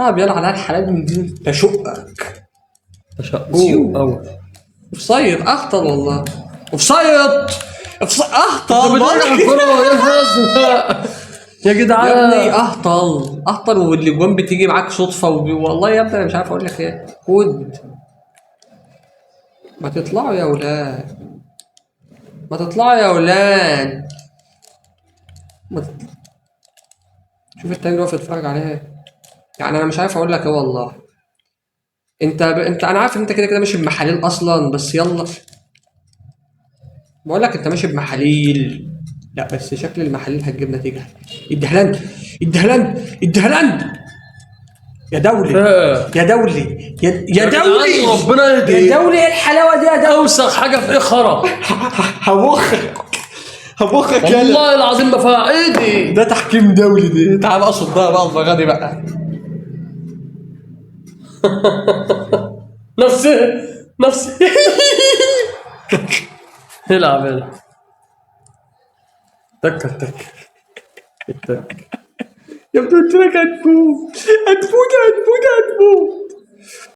لا يلا على الحلال من دي تشقك. تشقوق أوي. اوفسايد اخطل والله. اوفسايد اهطل بترجع الكرة يا نهار أزرق يا يا جدعان. ابني اهطل والاجوان بتيجي معاك صدفه والله يا ابني انا مش عارف اقول لك ايه. خد ما تطلعوا يا ولاد، ما تطلعوا يا ولاد، ما تطلع. شوف التاني اللي واقف يتفرج عليها. يعني انا مش عارف اقول لك ايه والله. انت انا عارف ان انت كده كده ماشي بمحاليل اصلا، بس يلا بقول لك انت ماشي بمحاليل. لا بس شكل المحاليل هتجيب نتيجه. الدهلاند الدهلاند يا دولي إيه. يا دولي يا جدعان دولي ربنا يا يهديك. دولي، ايه الحلاوه دي يا دولي؟ أوسخ حاجة في إيه خرا. هبخك والله العظيم ما فيها إيدي. ده تحكيم دولي دي. تعال بقى صدها بقى البغادي بقى. نفسي العب تك يا ابني قلت لك هتفوت.